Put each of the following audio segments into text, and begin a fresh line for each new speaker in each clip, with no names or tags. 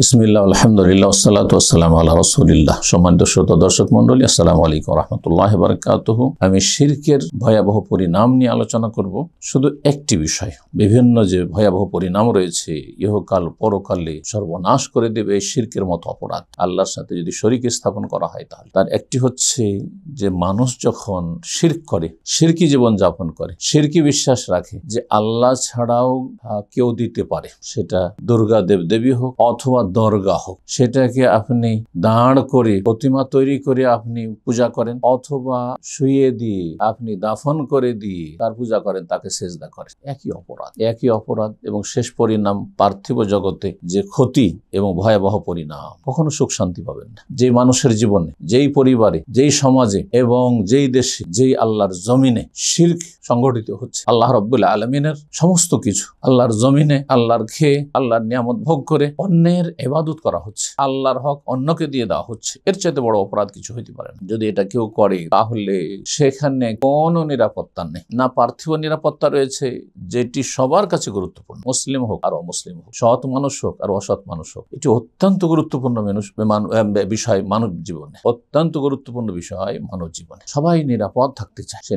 বিসমিল্লাহ, আলহামদুলিল্লাহ, ওয়াসসালাতু ওয়াসসালামু আলা রাসূলিল্লাহ। সম্মানিত শ্রোতা দর্শক মণ্ডলী, আসসালামু আলাইকুম ওয়া রাহমাতুল্লাহি ওয়া বারাকাতুহু। আমি শিরকের ভয়াবহ পরিণাম নিয়ে আলোচনা করব। শুধু একটি বিষয়, বিভিন্ন যে ভয়াবহ পরিণাম রয়েছে, ইহকাল পরকালে সর্বনাশ করে দেবে এই শিরকের মতো অপরাধ। আল্লাহর সাথে যদি শরীক স্থাপন করা হয়, তাহলে তার একটি হচ্ছে যে মানুষ যখন শিরক করে, শিরকি জীবন যাপন করে, শিরকি বিশ্বাস রাখে যে আল্লাহ ছাড়াও কেউ দিতে পারে, সেটা দুর্গা দেবদেবী হোক অথবা দরগা হোক, সেটাকে আপনি দাঁড় করে প্রতিমা তৈরি করে আপনি পূজা করেন, অথবা শুয়ে দিয়ে আপনি দাফন করে দিয়ে তার পূজা করেন, তাকে সেজদা করেন। একই অপরাধ এবং শেষ পরিণাম পার্থিব জগতে যে ক্ষতি এবং ভয়াবহ পরিণাম। কখনো সুখ শান্তি পাবেন না। যে মানুষের জীবনে, যেই পরিবারে, যেই সমাজে এবং যেই দেশে, যেই আল্লাহর জমিনে শিরক সংগঠিত হচ্ছে, আল্লাহ রাব্বুল আলামিনের সমস্ত কিছু আল্লাহর জমিনে, আল্লাহর খেয়ে, আল্লাহর নিয়ামত ভোগ করে অন্যের ইবাদত করা হচ্ছে, আল্লাহর হক অন্যকে দিয়ে দেওয়া হচ্ছে। এর চাইতে বড় অপরাধ কিছু হইতে পারে না। যদি এটা কেউ করে, তাহলে সেখানে কোনো নিরাপত্তা নেই। না পার্থিব নিরাপত্তা রয়েছে, যেটি সবার কাছে গুরুত্বপূর্ণ, মুসলিম হোক আর অমুসলিম হোক, সৎ মানুষ হোক আর অসৎ মানুষ হোক। এটি অত্যন্ত গুরুত্বপূর্ণ বিষয় মানব জীবনে, অত্যন্ত গুরুত্বপূর্ণ বিষয় মানব জীবনে। সবাই নিরাপদ থাকতে চায়, সে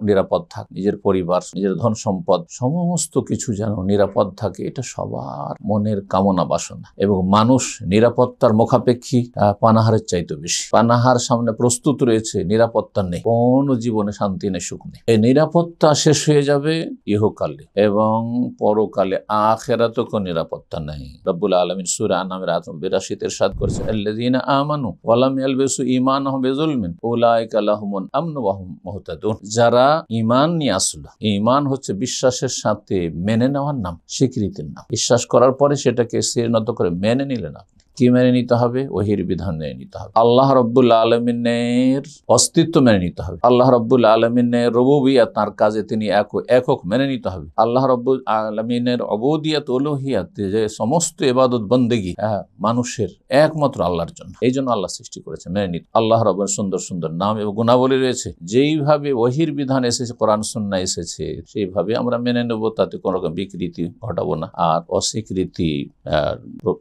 নিরাপদ থাক, নিজের পরিবার, নিজের ধন সম্পদ, সমস্ত কিছু যেন নিরাপদ থাকে, এটা সবার মনের কামনা বাসনা। এবং মানুষ নিরাপত্তার মুখাপেক্ষী পানাহারের চাইতে বেশি। পানাহার সামনে প্রস্তুত রয়েছে, নিরাপত্তা নেই, কোন জীবনে শান্তি নেই, সুখ নেই। এই নিরাপত্তা শেষ হয়ে যাবে ইহকালে এবং পরকালে, আখিরাতে কোনো নিরাপত্তা নেই। রব্বুল আলামিন সূরা আনআমের 82 ইরশাদ করেছেন, আল্লাযীনা আমানু ওয়া লাম ইয়ালবিসু ঈমানাহুম বিযুলমিন উলাইকা লাহুমুল আমনু ওয়া হুম মুহতাদুন। যারা ঈমান নিয়ে আসলো, ঈমান হচ্ছে বিশ্বাসের সাথে মেনে নেওয়ার নাম, স্বীকৃতির নাম। বিশ্বাস করার পরে সেটাকে সিরনত করে মেনে নিলেন। আপনি কি মেনে নিতে হবে? ওহির বিধান মেনে নিতে হবে। আল্লাহ রাব্বুল আলামিনের অস্তিত্ব মেনে নিতে হবে। আল্লাহ রাব্বুল আলামিনের রুবুবিয়ত, তার কাজে তিনি একক মেনে নিতে হবে। আল্লাহ রাব্বুল আলামিনের উবুদিয়ত, উলুহিয়ত, যে সমস্ত ইবাদত বন্দেগী মানুষের একমাত্র আল্লাহর জন্য, এই জন্য আল্লাহ সৃষ্টি করেছে, মেনে নিতে। আল্লাহ রাব্বুল সুন্দর সুন্দর নাম এবং গুণাবলী রয়েছে, যেইভাবে ওহির বিধান এসেছে, কোরআন সুন্নাহ এসেছে, সেইভাবে আমরা মেনে নেব। তাতে কোনো রকম বিকৃতি ঘটাবো না আর অস্বীকৃতি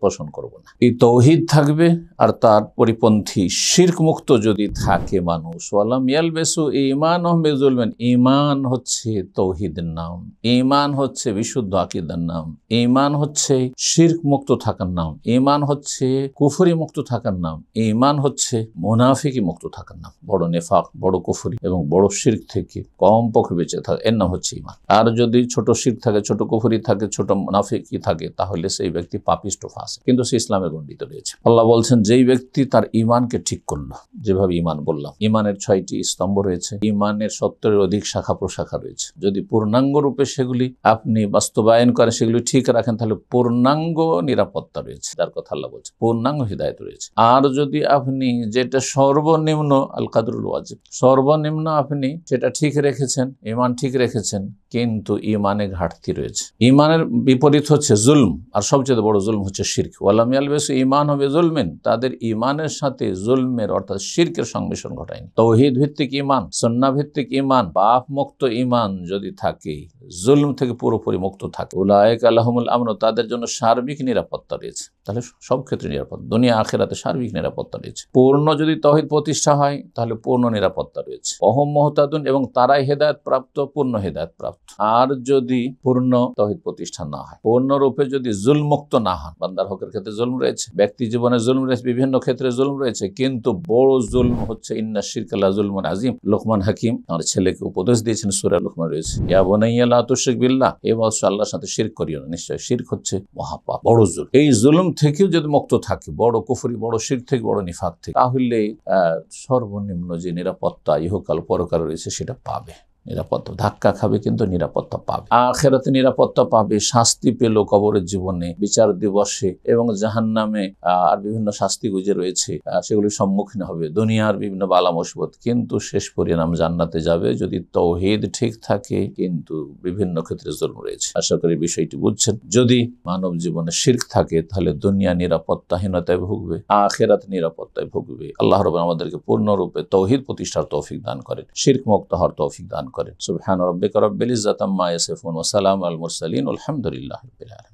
পোষণ করবো না। এই তৌহিদ থাকবে আর তার পরিপন্থী শিরক মুক্ত যদি থাকে মানুষ। ওয়ালাম ইয়ালবিসু ঈমানাহুম বিযুলমিন। ঈমান হচ্ছে তৌহিদের নাম, ঈমান হচ্ছে বিশুদ্ধ আকীদার নাম, ঈমান হচ্ছে শিরক মুক্ত থাকার নাম, ঈমান হচ্ছে কুফরি মুক্ত থাকার নাম, ঈমান হচ্ছে মুনাফিকি মুক্ত থাকার নাম। বড় নেফাক, বড় কুফরি এবং বড় শিরক থেকে কম পক্ষে বেঁচে থাকে, এর নাম হচ্ছে ঈমান। আর যদি ছোট শিরক থাকে, ছোট কুফরি থাকে, ছোট মুনাফিকি থাকে, তাহলে সেই ব্যক্তি পাপিষ্ট, ফাসিক, কিন্তু সে ইসলামের গণ্ডিত রয়েছে। আল্লাহ বলছেন, যেই ব্যক্তি তার ঈমানকে ঠিক করলো, যেভাবে ঈমান বললাম, ঈমানের 6টি স্তম্ভ রয়েছে, ঈমানের 70-এর অধিক শাখা প্রশাখা রয়েছে। যদি পূর্ণাঙ্গ রূপে সেগুলি আপনি বাস্তবায়ন করেন, সেগুলি ঠিক রাখেন, তাহলে পূর্ণাঙ্গ নিরাপত্তা রয়েছে, যার কথা আল্লাহ বলছে, পূর্ণাঙ্গ হিদায়াত রয়েছে। আর যদি আপনি যেটা সর্বনিম্ন, আল কাদরুল ওয়াজিব, সর্বনিম্ন আপনি সেটা ঠিক রেখেছেন, ঈমান ঠিক রেখেছেন, কিন্তু ঈমানে ঘাটতি রয়েছে। ঈমানের বিপরীত হচ্ছে জুলম, আর সবচেয়ে বড় জুলম হচ্ছে শিরক। ওয়ালাম ইয়ালবিসু ঈমানাহুম বিযুলমিন, তাদের ঈমানের সাথে জুলমের অর্থাৎ শিরকের সংমিশ্রণ ঘটায়নি। তৌহিদ ভিত্তিক ঈমান, সুন্নাহ ভিত্তিক ঈমান, পাপ মুক্ত ঈমান যদি থাকে, জুলম থেকে পুরোপুরি মুক্ত থাকে, উলাইকা লাহুমুল আমনু, তাদের জন্য সার্বিক নিরাপত্তা রয়েছে। তাহলে সব ক্ষেত্রে নিরাপত্তা, দুনিয়া আখিরাতে সার্বিক নিরাপত্তা রয়েছে। পূর্ণ যদি তৌহিদ প্রতিষ্ঠা হয়, তাহলে পূর্ণ নিরাপত্তা রয়েছে। ওহুম মুহতাদুন, এবং তারাই হেদায়েত প্রাপ্ত, পূর্ণ হেদায়েত প্রাপ্ত। আর যদি পূর্ণ তৌহিদ প্রতিষ্ঠা না হয়, পূর্ণরূপে যদি জুলম মুক্ত না হন, বান্দার হকের ক্ষেত্রে জুলম রয়েছে, ব্যক্তি জীবনে জুলম রয়েছে, বিভিন্ন ক্ষেত্রে জুলম রয়েছে, কিন্তু বড় জুলম হচ্ছে ইন্না শিরকা লাযুলমুন আযীম। লোকমান হাকিম তার ছেলেকে উপদেশ দিয়েছেন, সূরা লোকমান রয়েছে, ইয়া বুনাইয়া লা তুশরিক বিল্লাহ, এ বৎস আল্লাহর সাথে শিরক করিও না, নিশ্চয় শিরক হচ্ছে মহাপাপ, বড় জুলম। এই জুলম থেকেও যদি মুক্ত থাকে, বড় কুফরি, বড় শিরক থেকে, বড় নিফাক থেকে, তাহলে সর্বনিম্ন যে নিরাপত্তা ইহকাল পরকাল রয়েছে, সেটা পাবে। নিরাপত্তা ধাক্কা খাবে, কিন্তু নিরাপত্তা পাবে। আখিরাতে নিরাপত্তা পাবে, শাস্তি পেল কবরের জীবনে, বিচার দিবসে এবং জাহান্নামে আর বিভিন্ন শাস্তি গুজে রয়েছে, সেগুলির সম্মুখীন হবে, দুনিয়ার বিভিন্ন বালা মুসিবত, কিন্তু শেষ পরিণাম জান্নাতে যাবে যদি তৌহিদ ঠিক থাকে। কিন্তু বিভিন্ন ক্ষেত্রে জুলম রয়েছে, আশা করি বিষয়টি বুঝছেন। যদি মানব জীবনে শিরক থাকে, তাহলে দুনিয়া নিরাপত্তাহীনতায় ভুগবে, আখিরাত নিরাপত্তায় ভুগবে। আল্লাহ রাব্বুল আমাদেরকে পূর্ণরূপে তৌহিদ প্রতিষ্ঠার তৌফিক দান করেন, শিরক মুক্ত হওয়ার তৌফিক দান করেন। সুবহান রাব্বিকা রাব্বিল ইজ্জাতি আম্মা ইয়াসিফুন ওয়া সালামুন আলাল মুরসালিন, আলহামদুলিল্লাহি রাব্বিল আলামিন।